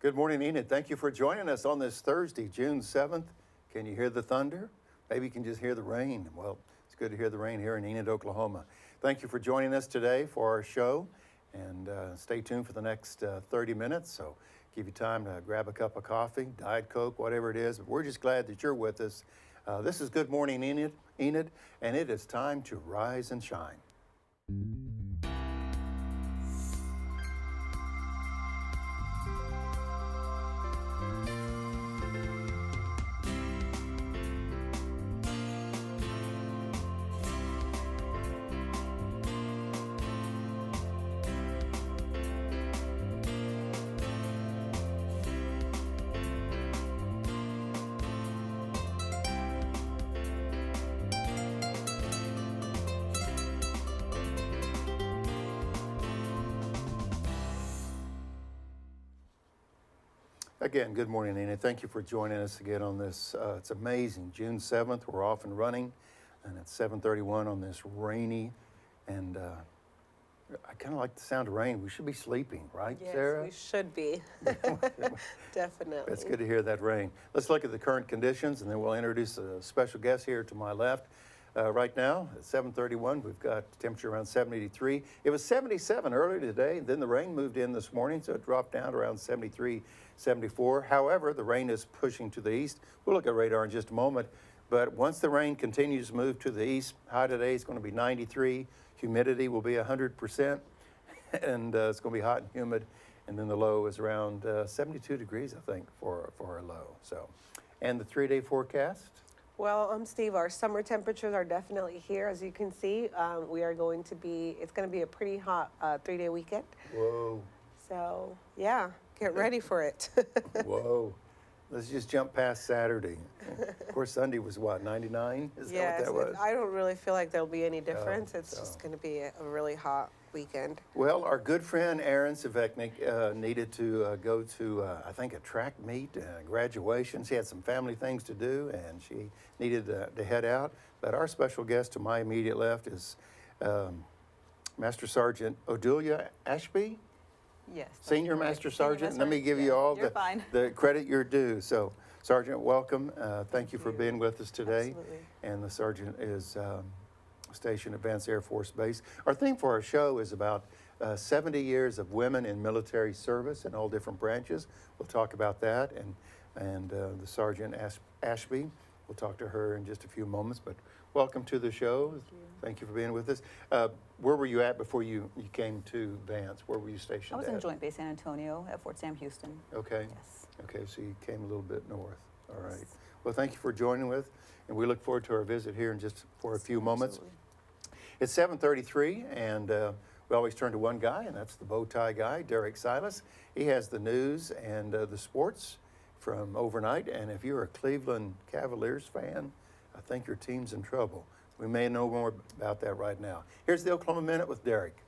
Good morning, Enid. Thank you for joining us on this Thursday, June 7th. Can you hear the thunder? Maybe you can just hear the rain. Well, it's good to hear the rain here in Enid, Oklahoma. Thank you for joining us today for our show, and stay tuned for the next 30 minutes. So give you time to grab a cup of coffee, Diet Coke, whatever it is. But we're just glad that you're with us. This is Good Morning Enid, and it is time to rise and shine. Again, good morning, Enid. Thank you for joining us again on this. It's amazing. June 7th, we're off and running, and it's 7:31 on this rainy, and I kind of like the sound of rain. We should be sleeping, right, yes, Sarah? Yes, we should be. Definitely. It's good to hear that rain. Let's look at the current conditions, and then we'll introduce a special guest here to my left. Right now, at 7:31, we've got temperature around 73. It was 77 earlier today, then the rain moved in this morning, so it dropped down to around 73, 74. However, the rain is pushing to the east. We'll look at radar in just a moment, but once the rain continues to move to the east, high today is going to be 93. Humidity will be 100%, and it's going to be hot and humid, and then the low is around 72 degrees, I think, for our low. So, and the 3-day forecast? Well, Steve, our summer temperatures are definitely here. As you can see, we are going to be, it's going to be a pretty hot 3-day weekend. Whoa. So, yeah, get ready for it. Whoa. Let's just jump past Saturday. Of course, Sunday was what, 99? Is that what that was? I don't really feel like there'll be any difference. It's just going to be a really hot weekend. Well, our good friend Erin Savechnik needed to go to, I think, a track meet, graduation. She had some family things to do, and she needed to head out. But our special guest to my immediate left is Master Sergeant Odulia Ashby. Yes. Senior Master Sergeant. Let me give you all the credit you're due. So, Sergeant, welcome. Thank you for being with us today. Absolutely. And the Sergeant is stationed at Vance Air Force Base. Our theme for our show is about 70 years of women in military service in all different branches. We'll talk about that, and the Sergeant Ashby. We'll talk to her in just a few moments, but welcome to the show. Thank you for being with us. Where were you at before you came to Vance? Where were you stationed I was at? in Joint Base San Antonio at Fort Sam Houston. Okay. Yes. Okay, so you came a little bit north. All right. Well, thank you for joining with, and we look forward to our visit here in just for a few moments. It's 7:33, and we always turn to one guy, and that's the bow tie guy, Derek Silas. He has the news and the sports from overnight, and if you're a Cleveland Cavaliers fan, I think your team's in trouble. We may know more about that right now. Here's the Oklahoma Minute with Derek.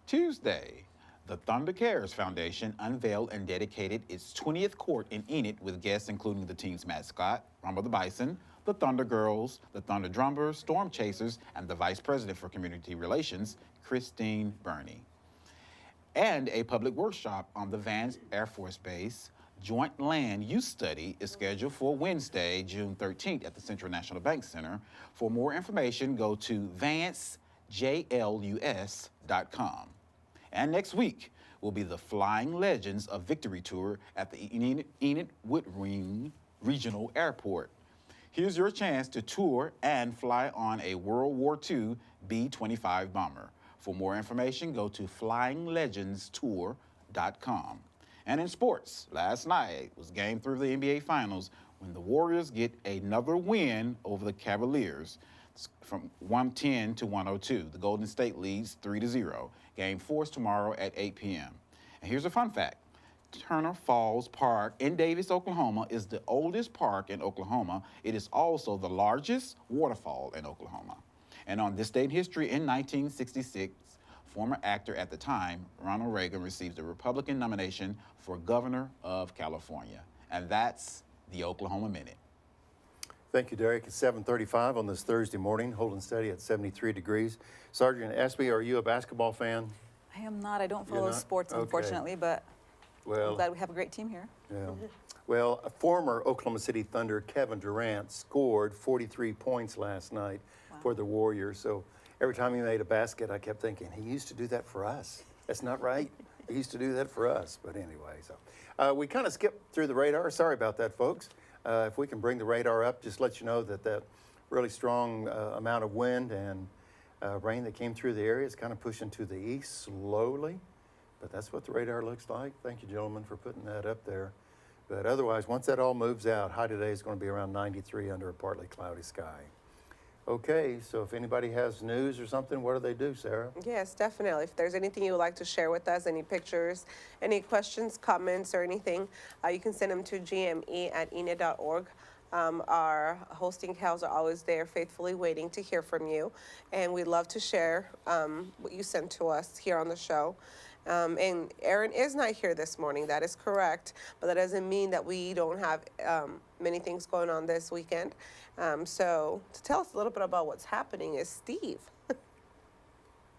Tuesday, the Thunder Cares Foundation unveiled and dedicated its 20th court in Enid with guests including the team's mascot, Rumble the Bison, the Thunder Girls, the Thunder Drummers, Storm Chasers, and the Vice President for Community Relations, Christine Burney. And a public workshop on the Vance Air Force Base Joint Land Use Study is scheduled for Wednesday, June 13th at the Central National Bank Center. For more information, go to vancejlus.com. And next week will be the Flying Legends of Victory Tour at the Enid Woodring Regional Airport. Here's your chance to tour and fly on a World War II B-25 bomber. For more information, go to flyinglegendstour.com. And in sports, last night was Game 3 of the NBA Finals when the Warriors get another win over the Cavaliers from 110 to 102. The Golden State leads 3-0. Game 4 is tomorrow at 8 p.m. And here's a fun fact. Turner Falls Park in Davis, Oklahoma is the oldest park in Oklahoma. It is also the largest waterfall in Oklahoma. And on this day in history in 1966, former actor at the time, Ronald Reagan, received the Republican nomination for Governor of California. And that's the Oklahoma Minute. Thank you, Derek. It's 7:35 on this Thursday morning, holding steady at 73 degrees. Sergeant Ashby, are you a basketball fan? I am not. I don't You're follow not? sports, Okay. unfortunately, but I'm Well, glad we have a great team here. yeah. Well, a former Oklahoma City Thunder, Kevin Durant, scored 43 points last night for the Warriors. So every time he made a basket, I kept thinking, he used to do that for us. That's not right. He used to do that for us. But anyway, so we kind of skipped through the radar. Sorry about that, folks. If we can bring the radar up, just let you know that that really strong amount of wind and rain that came through the area is kind of pushing to the east slowly. But that's what the radar looks like. Thank you, gentlemen, for putting that up there. But otherwise, once that all moves out, high today is going to be around 93 under a partly cloudy sky. Okay, so if anybody has news or something, what do they do, Sarah? Yes, definitely. If there's anything you would like to share with us, any pictures, any questions, comments, or anything, you can send them to gme@enid.org. Our hosting cows are always there, faithfully waiting to hear from you. And we'd love to share what you sent to us here on the show. And Aaron is not here this morning. That is correct. But that doesn't mean that we don't have many things going on this weekend. So to tell us a little bit about what's happening is Steve.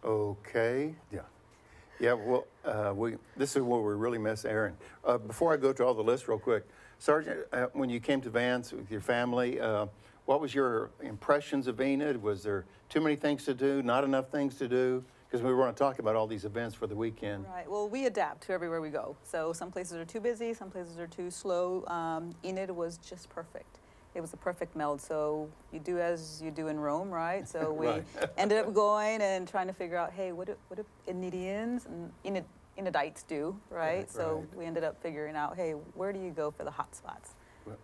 Okay, yeah. Yeah, well, this is where we really miss Aaron. Before I go to all the lists real quick, Sergeant, when you came to Vance with your family, what was your impressions of Enid? Was there too many things to do, not enough things to do? Because we were going to talk about all these events for the weekend. Right. Well, we adapt to everywhere we go. So some places are too busy, some places are too slow. Enid was just perfect. It was a perfect meld. So you do as you do in Rome, right? So we Right. ended up going and trying to figure out, hey, what do Enidians and Enidites do, right? So Right. we ended up figuring out, hey, where do you go for the hot spots?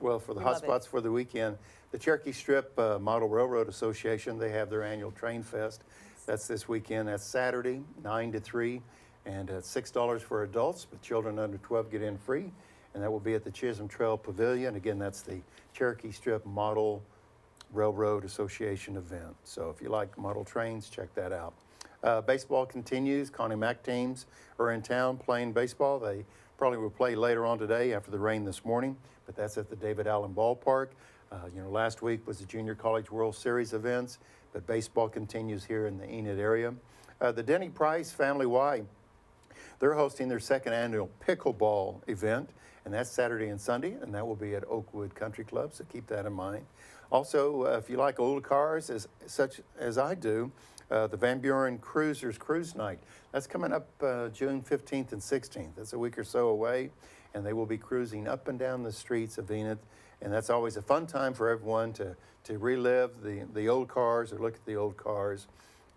Well, for the We hot love it. spots for the weekend, the Cherokee Strip Model Railroad Association, they have their annual Train Fest. That's this weekend. That's Saturday, 9 to 3, and $6 for adults, but children under 12 get in free. And that will be at the Chisholm Trail Pavilion. Again, that's the Cherokee Strip Model Railroad Association event. So if you like model trains, check that out. Baseball continues. Connie Mack teams are in town playing baseball. They probably will play later on today after the rain this morning, but that's at the David Allen Ballpark. Last week was the Junior College World Series events, but baseball continues here in the Enid area. The Denny Price Family Y, they're hosting their second annual pickleball event, and that's Saturday and Sunday, and that will be at Oakwood Country Club, so keep that in mind. Also, if you like old cars, such as I do, the Van Buren Cruisers Cruise Night, that's coming up June 15th and 16th. That's a week or so away, and they will be cruising up and down the streets of Enid, and that's always a fun time for everyone to relive the old cars or look at the old cars.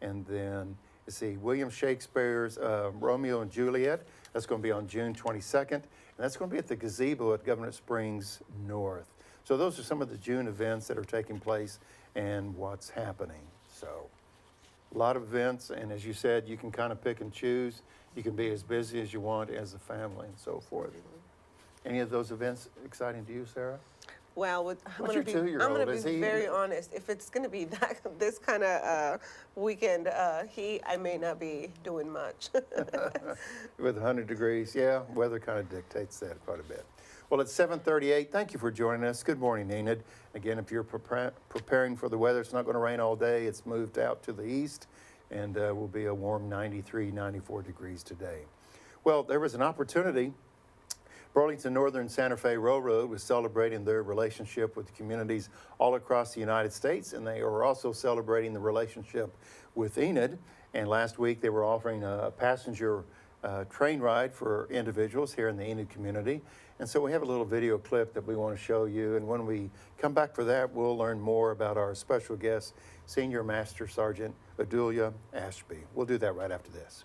And then, let's see, William Shakespeare's Romeo and Juliet, that's going to be on June 22nd, and that's going to be at the gazebo at Governor Springs North. So those are some of the June events that are taking place and what's happening. So a lot of events, and as you said, you can kind of pick and choose. You can be as busy as you want as a family and so forth. Any of those events exciting to you, Sarah? Well, I'm What's going your to be, two-year-old? I'm going to Is be he- very honest. If it's going to be this kind of weekend heat, I may not be doing much. With 100 degrees, yeah, weather kind of dictates that quite a bit. Well, it's 7:38. Thank you for joining us. Good morning, Enid. Again, if you're preparing for the weather, it's not going to rain all day. It's moved out to the east, and will be a warm 93, 94 degrees today. Well, there was an opportunity. Burlington Northern Santa Fe Railroad was celebrating their relationship with communities all across the United States, and they were also celebrating the relationship with Enid. And last week, they were offering a passenger train ride for individuals here in the Enid community. And so we have a little video clip that we want to show you. And when we come back for that, we'll learn more about our special guest, Senior Master Sergeant Odulia Ashby. We'll do that right after this.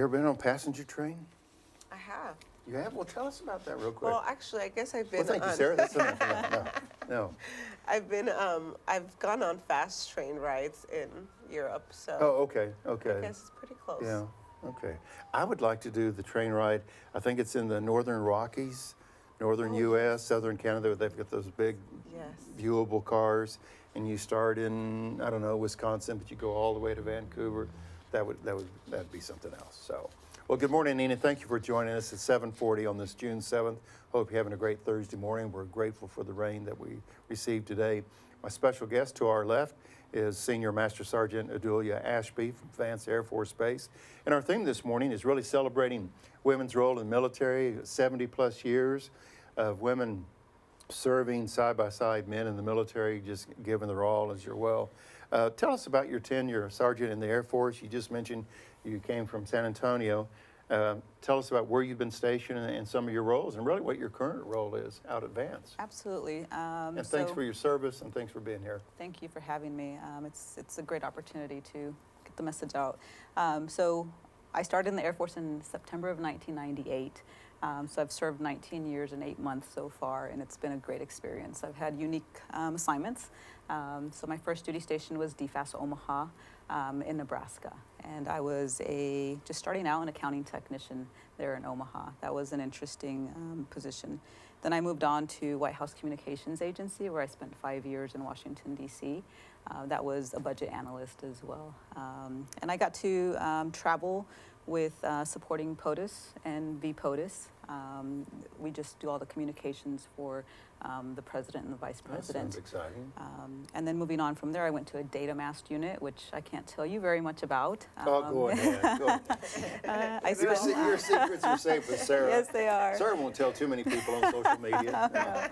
You ever been on a passenger train? I have. You have? Well, tell us about that real quick. Well, actually, I guess I've been Well, thank you, on. Sarah. That's enough. No. I've gone on fast train rides in Europe, so Oh, okay, okay. I guess it's pretty close. Yeah, okay. I would like to do the train ride. I think it's in the Northern Rockies, Northern U.S., Southern Canada. They've got those big Yes. viewable cars, and you start in, I don't know, Wisconsin, but you go all the way to Vancouver. That'd be something else. So, well, good morning, Nina. Thank you for joining us at 7:40 on this June 7th. Hope you're having a great Thursday morning. We're grateful for the rain that we received today. My special guest to our left is Senior Master Sergeant Odulia Ashby from Vance Air Force Base. And our theme this morning is really celebrating women's role in the military, 70 plus years of women serving side by side men in the military, just giving their all as you're well. Tell us about your tenure, Sergeant in the Air Force. You just mentioned you came from San Antonio. Tell us about where you've been stationed and some of your roles, and really what your current role is out at Vance. Absolutely. And thanks for your service, and thanks for being here. Thank you for having me. It's a great opportunity to get the message out. So I started in the Air Force in September of 1998. So I've served 19 years and 8 months so far, and it's been a great experience. I've had unique assignments. So my first duty station was DFAS Omaha in Nebraska, and I was just starting out an accounting technician there in Omaha. That was an interesting position. Then I moved on to White House Communications Agency, where I spent 5 years in Washington, D.C. That was a budget analyst as well. And I got to travel with supporting POTUS and VPOTUS. We just do all the communications for the president and the vice president. That sounds exciting. And then moving on from there, I went to a data mast unit, which I can't tell you very much about. Go ahead. Go ahead. Your secrets are safe with Sarah. Yes, they are. Sarah won't tell too many people on social media.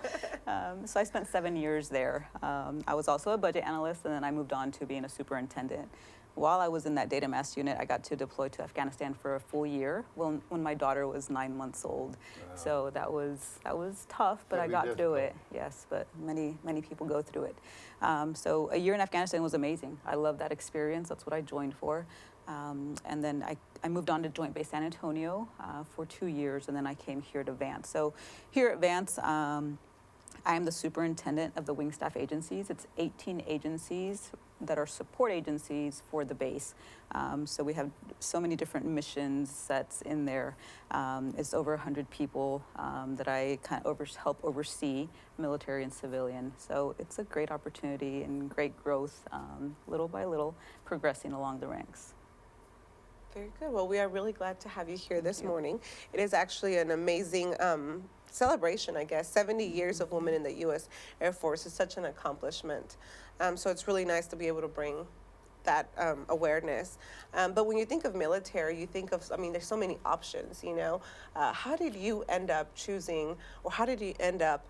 So I spent 7 years there. I was also a budget analyst, and then I moved on to being a superintendent. While I was in that data mast unit, I got to deploy to Afghanistan for a full year when my daughter was 9 months old. Wow. So that was tough, but I got through it. Yes, but many people go through it. So a year in Afghanistan was amazing. I love that experience. That's what I joined for. And then I moved on to Joint Base San Antonio for 2 years, and then I came here to Vance. So here at Vance, I am the superintendent of the wing staff agencies. It's 18 agencies that are support agencies for the base. So we have so many different mission sets in there. It's over 100 people that I kind of help oversee, military and civilian. So it's a great opportunity and great growth, little by little, progressing along the ranks. Very good. Well, we are really glad to have you here this morning. It is actually an amazing celebration, I guess. 70 years of women in the U.S. Air Force is such an accomplishment. So it's really nice to be able to bring that awareness. But when you think of military, you think of, there's so many options, you know. How did you end up choosing, or how did you end up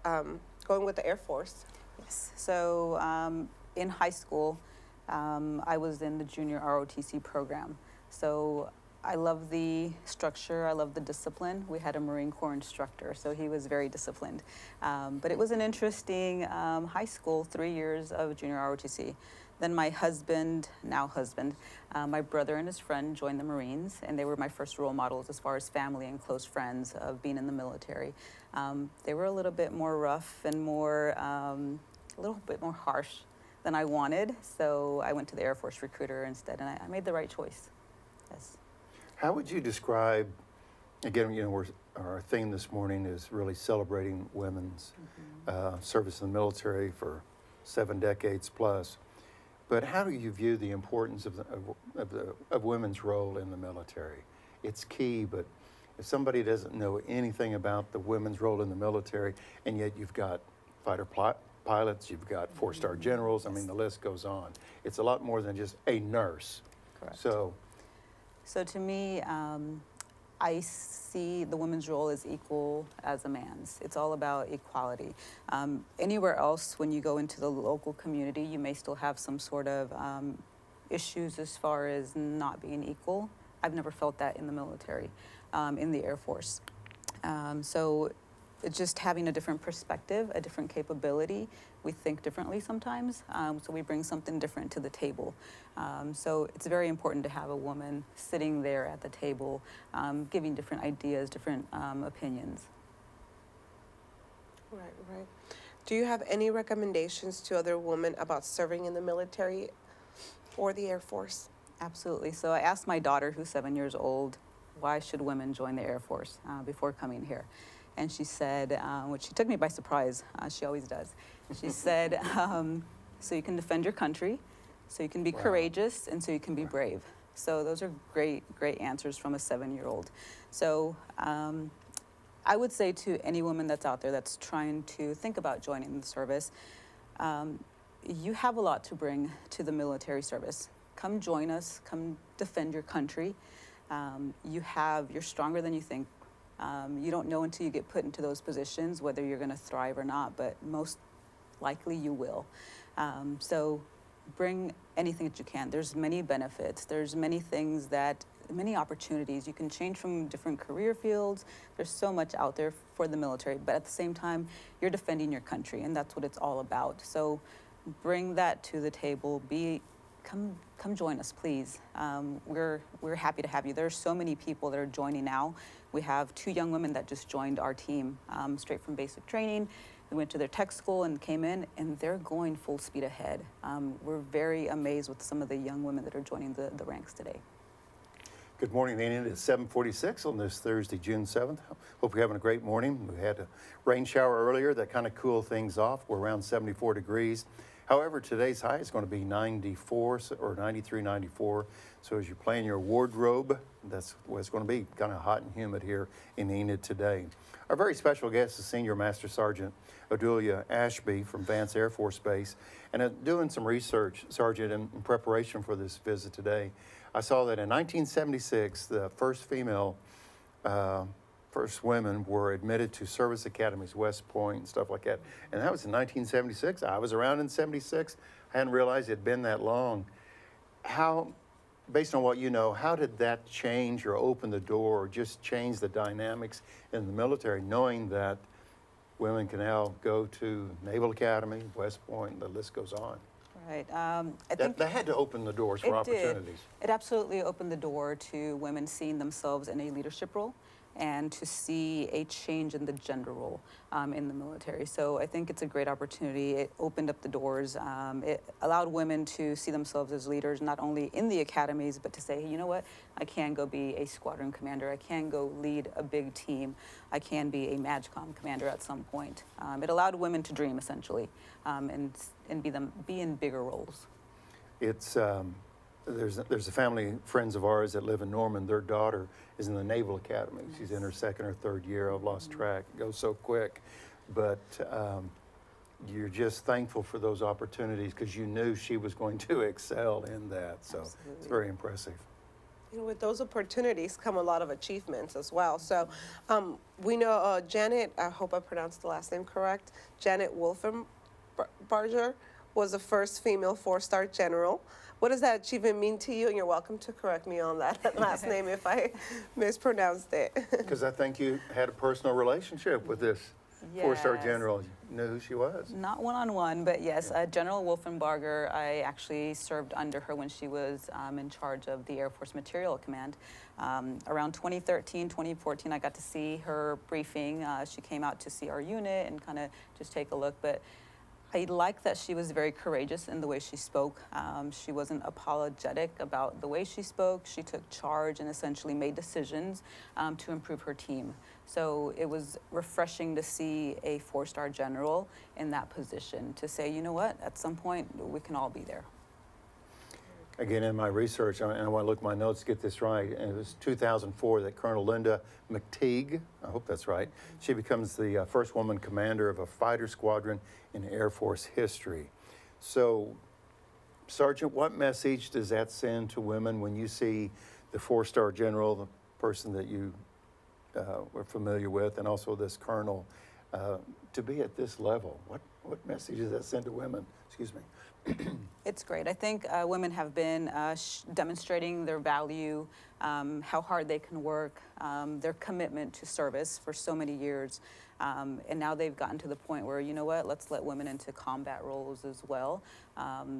going with the Air Force? Yes. So in high school, I was in the junior ROTC program. So I love the structure, I love the discipline. We had a Marine Corps instructor, so he was very disciplined. But it was an interesting high school, 3 years of junior ROTC. Then my husband, my brother and his friend joined the Marines, and they were my first role models as far as family and close friends of being in the military. They were a little bit more rough and a little bit more harsh than I wanted, so I went to the Air Force recruiter instead, and I made the right choice. Yes. How would you describe, again, you know, our theme this morning is really celebrating women's service in the military for 7 decades plus. But how do you view the importance of women's role in the military? It's key, but if somebody doesn't know anything about the women's role in the military, and yet you've got fighter pilots, you've got 4-star generals, the list goes on. It's a lot more than just a nurse. Correct. So to me, I see the women's role as equal as a man's. It's all about equality. Anywhere else, when you go into the local community, you may still have some sort of issues as far as not being equal. I've never felt that in the military, in the Air Force. So just having a different perspective, a different capability. We think differently sometimes, so we bring something different to the table. So it's very important to have a woman sitting there at the table, giving different ideas, different opinions. Right, right. Do you have any recommendations to other women about serving in the military or the Air Force? Absolutely. So I asked my daughter, who's 7 years old, why should women join the Air Force before coming here? And she said, which she took me by surprise, she always does. She said, so you can defend your country, so you can be courageous, and so you can be brave. So those are great, great answers from a 7-year-old. So I would say to any woman that's out there that's trying to think about joining the service, you have a lot to bring to the military service. Come join us, come defend your country. You're stronger than you think. You don't know until you get put into those positions whether you're going to thrive or not, but most likely you will. So bring anything that you can. There's many benefits. There's many things many opportunities. You can change from different career fields. There's so much out there for the military, but at the same time, you're defending your country, and that's what it's all about. So bring that to the table. Come join us, please. We're happy to have you. There's so many people that are joining now. We have 2 young women that just joined our team straight from basic training. They went to their tech school and came in, and they're going full speed ahead. We're very amazed with some of the young women that are joining the ranks today. Good morning, Enid. It's 7:46 on this Thursday, June 7th. Hope you're having a great morning. We had a rain shower earlier that kind of cooled things off. We're around 74 degrees. However, today's high is going to be 94 or 93, 94. So as you're playing your wardrobe, that's what it's going to be, kind of hot and humid here in Enid today. Our very special guest is Senior Master Sergeant Odulia Ashby from Vance Air Force Base. And doing some research, Sergeant, in preparation for this visit today, I saw that in 1976, the first women were admitted to service academies, West Point and stuff like that. And that was in 1976. I was around in 76. I hadn't realized it had been that long. How, based on what you know, how did that change or open the door or just change the dynamics in the military, knowing that women can now go to Naval Academy, West Point, the list goes on? Right. I think That had to open the doors for opportunities. It absolutely opened the door to women seeing themselves in a leadership role and to see a change in the gender role in the military. So I think it's a great opportunity. It opened up the doors. It allowed women to see themselves as leaders, not only in the academies, but to say, hey, you know what, I can go be a squadron commander. I can go lead a big team. I can be a MAGCOM commander at some point. It allowed women to dream, essentially, and be in bigger roles. It's there's a family, friends of ours that live in Norman. Their daughter is in the Naval Academy. Nice. She's in her 2nd or 3rd year. I've lost track. It goes so quick. But you're just thankful for those opportunities because you knew she was going to excel in that. So Absolutely. It's very impressive. You know, with those opportunities come a lot of achievements as well. So we know Janet, I hope I pronounced the last name correct, Janet Wolfenbarger was the first female 4-star general. What does that achievement mean to you? And you're welcome to correct me on that last name if I mispronounced it. Because I think you had a personal relationship with this 4-star general. You knew who she was. Not one-on-one, but yes, General Wolfenbarger, I actually served under her when she was in charge of the Air Force Material Command. Around 2013, 2014, I got to see her briefing. She came out to see our unit and kind of just take a look, but I liked that she was very courageous in the way she spoke. She wasn't apologetic about the way she spoke. She took charge and essentially made decisions to improve her team. So it was refreshing to see a 4-star general in that position to say, you know what, at some point we can all be there. Again, in my research, and I want to look at my notes to get this right, and it was 2004 that Colonel Linda McTeague, I hope that's right, she becomes the first woman commander of a fighter squadron in Air Force history. So, Sergeant, what message does that send to women when you see the 4-star general, the person that you were familiar with, and also this colonel? to be at this level. What message does that send to women? Excuse me. It's great. I think women have been demonstrating their value, how hard they can work, their commitment to service for so many years. And now they've gotten to the point where, you know what, let's let women into combat roles as well.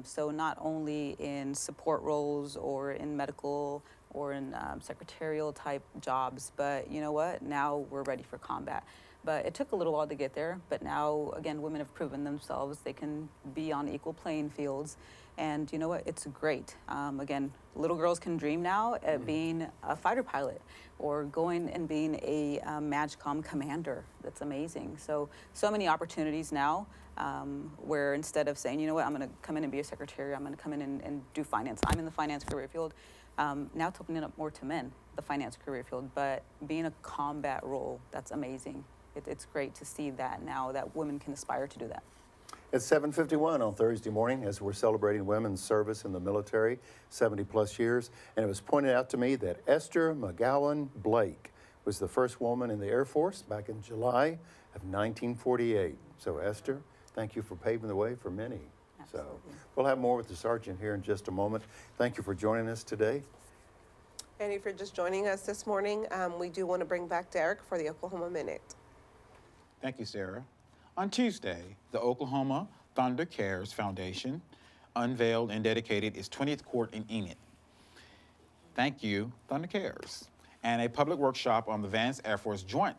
So not only in support roles or in medical or in secretarial type jobs, but you know what, now we're ready for combat. But it took a little while to get there, but now, again, women have proven themselves. They can be on equal playing fields. And you know what? It's great. Again, little girls can dream now at being a fighter pilot or going and being a MAGCOM commander. That's amazing. So many opportunities now where instead of saying, you know what, I'm going to come in and be a secretary, I'm going to come in and do finance. I'm in the finance career field. Now it's opening up more to men, the finance career field. But being a combat role, that's amazing. It's great to see that now, that women can aspire to do that. It's 7:51 on Thursday morning as we're celebrating women's service in the military, 70 plus years. And it was pointed out to me that Esther McGowan Blake was the first woman in the Air Force back in July of 1948. So Esther, thank you for paving the way for many. Absolutely. So we'll have more with the sergeant here in just a moment. Thank you for joining us today. And if you're just joining us this morning, we do want to bring back Derek for the Oklahoma Minute. Thank you, Sarah. On Tuesday, the Oklahoma Thunder Cares Foundation unveiled and dedicated its 20th court in Enid. Thank you, Thunder Cares. And a public workshop on the Vance Air Force Joint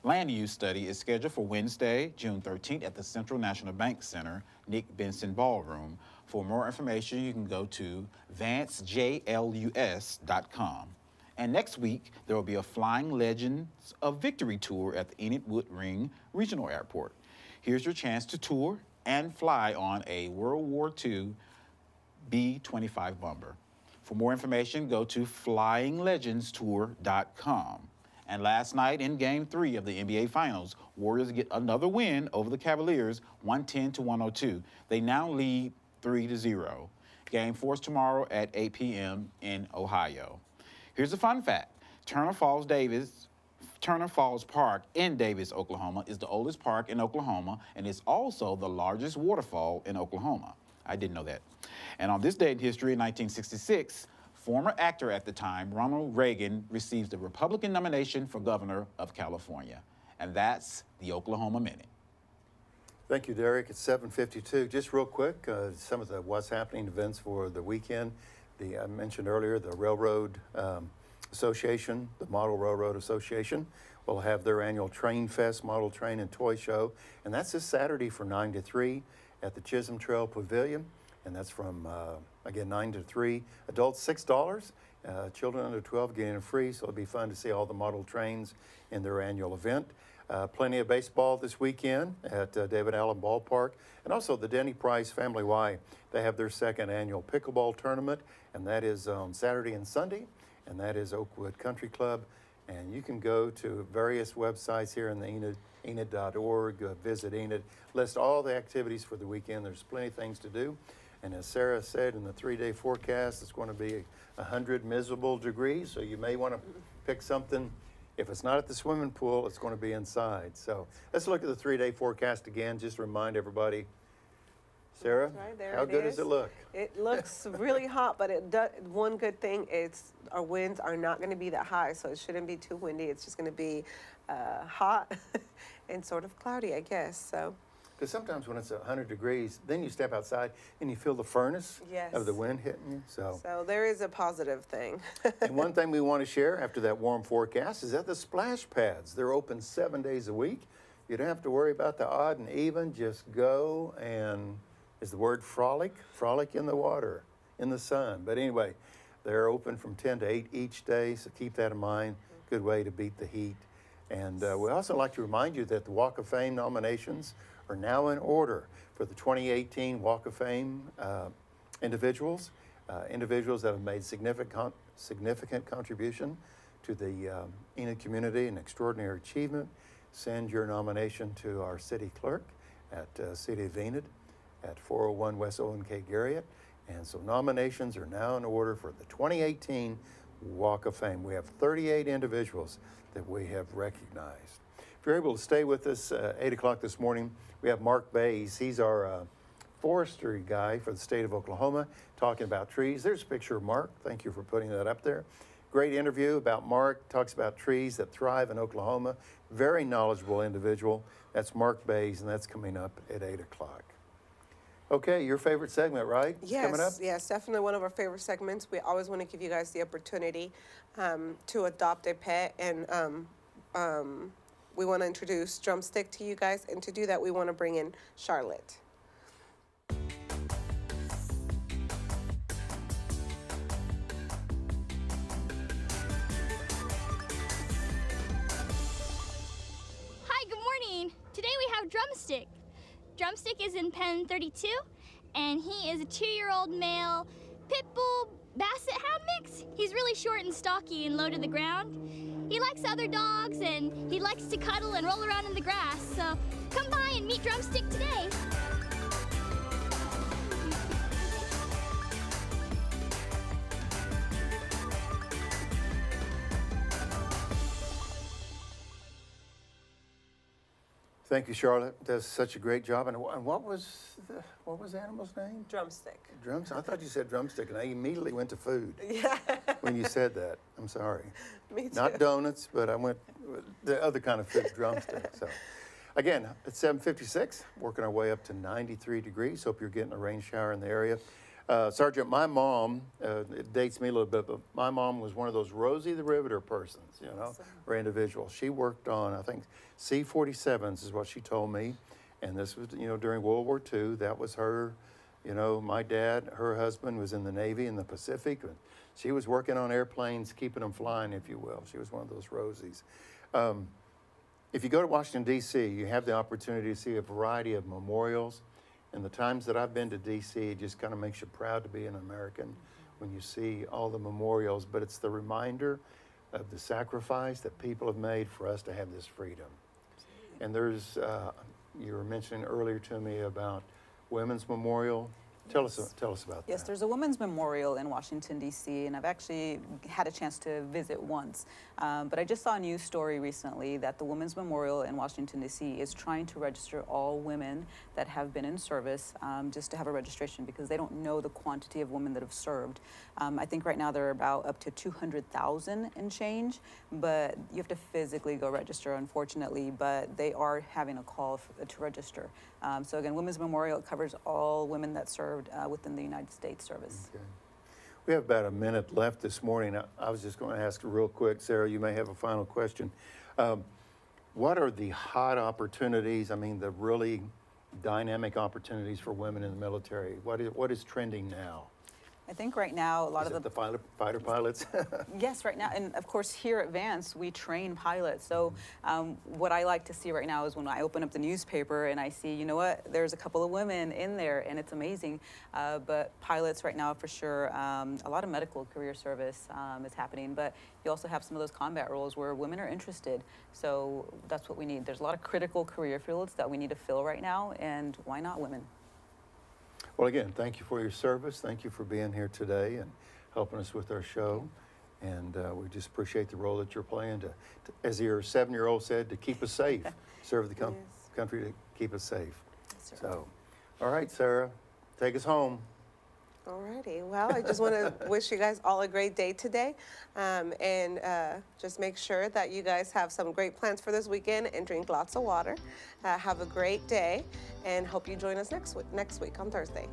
Land Use Study is scheduled for Wednesday, June 13th at the Central National Bank Center, Nick Benson Ballroom. For more information, you can go to vancejlus.com. And next week, there will be a Flying Legends of Victory tour at the Enid Wood Ring Regional Airport. Here's your chance to tour and fly on a World War II B-25 bomber. For more information, go to flyinglegendstour.com. And last night in Game 3 of the NBA Finals, Warriors get another win over the Cavaliers, 110-102. They now lead 3-0. Game 4 is tomorrow at 8 p.m. in Ohio. Here's a fun fact. Turner Falls Park in Davis, Oklahoma is the oldest park in Oklahoma and is also the largest waterfall in Oklahoma. I didn't know that. And on this day in history, in 1966, former actor at the time, Ronald Reagan, receives the Republican nomination for governor of California. And that's the Oklahoma Minute. Thank you, Derek. It's 7:52. Just real quick, some of the what's happening events for the weekend. I mentioned earlier the Railroad Association, the Model Railroad Association, will have their annual Train Fest Model Train and Toy Show, and that's this Saturday from 9 to 3 at the Chisholm Trail Pavilion, and that's from, again, 9 to 3. Adults, $6. Children under 12 get in free, so it'll be fun to see all the model trains in their annual event. Plenty of baseball this weekend at David Allen Ballpark, and also the Denny Price Family Y. They have their second annual pickleball tournament, and that is on Saturday and Sunday, and that is Oakwood Country Club. And you can go to various websites here in the enid.org, visit Enid, list all the activities for the weekend. There's plenty of things to do. And as Sarah said, in the 3-day forecast, it's going to be 100 miserable degrees, so you may want to pick something. If it's not at the swimming pool, it's going to be inside. So let's look at the 3-day forecast again, just to remind everybody. Sarah, Right there how good does it look? It looks really hot, but it does. One good thing is our winds are not going to be that high, so it shouldn't be too windy. It's just going to be hot and sort of cloudy, I guess. So. Because sometimes when it's 100 degrees, then you step outside and you feel the furnace of the wind hitting you. So there is a positive thing. And one thing we want to share after that warm forecast is that the splash pads, they're open 7 days a week. You don't have to worry about the odd and even. Just go and, is the word frolic in the water, in the sun. But anyway, they're open from 10 to 8 each day, so keep that in mind. Good way to beat the heat. And we also like to remind you that the Walk of Fame nominations are now in order for the 2018 Walk of Fame individuals that have made significant contribution to the Enid community and extraordinary achievement. Send your nomination to our city clerk at City of Enid at 401 West Owen K. Garriott. And so nominations are now in order for the 2018 Walk of Fame. We have 38 individuals that we have recognized. If you're able to stay with us 8 o'clock this morning, we have Mark Bays. He's our forestry guy for the state of Oklahoma, talking about trees. There's a picture of Mark. Thank you for putting that up there. Great interview about Mark. Talks about trees that thrive in Oklahoma. Very knowledgeable individual. That's Mark Bays, and that's coming up at 8 o'clock. Okay, your favorite segment, right? Yes, Coming up? yes, definitely one of our favorite segments. We always want to give you guys the opportunity to adopt a pet, and we want to introduce Drumstick to you guys. And to do that, we want to bring in Charlotte. Hi, good morning. Today we have Drumstick. Drumstick is in pen 32, and he is a 2-year-old male pit bull basset hound mix. He's really short and stocky and low to the ground. He likes other dogs, and he likes to cuddle and roll around in the grass. So come by and meet Drumstick today. Thank you, Charlotte. Does such a great job. And what was the animal's name? Drumstick. I thought you said drumstick, and I immediately went to food Yeah, when you said that. I'm sorry. me too. Not donuts, but I went with the other kind of food, drumstick. So, again, it's 7:56. Working our way up to 93 degrees. Hope you're getting a rain shower in the area. Sergeant, my mom, it dates me a little bit, but my mom was one of those Rosie the Riveter persons, you know, or individuals. She worked on, I think, C-47s is what she told me. And this was, you know, during World War II. That was her, you know, my dad, her husband was in the Navy in the Pacific. She was working on airplanes, keeping them flying, if you will. She was one of those Rosies. If you go to Washington, D.C., you have the opportunity to see a variety of memorials. And the times that I've been to D.C., it just kind of makes you proud to be an American when you see all the memorials. But it's the reminder of the sacrifice that people have made for us to have this freedom. And there's, you were mentioning earlier to me about Women's Memorial. Tell us about Yes, that. there's a women's memorial in Washington, D.C., and I've actually had a chance to visit once. But I just saw a news story recently that the Women's Memorial in Washington, D.C. is trying to register all women that have been in service just to have a registration because they don't know the quantity of women that have served. I think right now they're about up to 200,000 and change, but you have to physically go register, unfortunately, but they are having a call to register. So again, Women's Memorial covers all women that served within the United States service. Okay. We have about a minute left this morning. I was just going to ask real quick, Sarah, you may have a final question. What are the hot opportunities, I mean, the really dynamic opportunities for women in the military? What is trending now? I think right now a lot Is of it the fighter pilots? Yes, right now, and of course here at Vance we train pilots. So what I like to see right now is when I open up the newspaper and I see, you know what, there's a couple of women in there, and it's amazing. But pilots right now for sure, a lot of medical career service is happening. But you also have some of those combat roles where women are interested. So that's what we need. There's a lot of critical career fields that we need to fill right now, and why not women? Well, again, thank you for your service. Thank you for being here today and helping us with our show. And we just appreciate the role that you're playing to as your 7-year-old said, to keep us safe, serve the country to keep us safe. Yes, sir. So, all right, Sarah, take us home. Alrighty, well, I just want to wish you guys all a great day today, and just make sure that you guys have some great plans for this weekend and drink lots of water. Have a great day, and hope you join us next week on Thursday.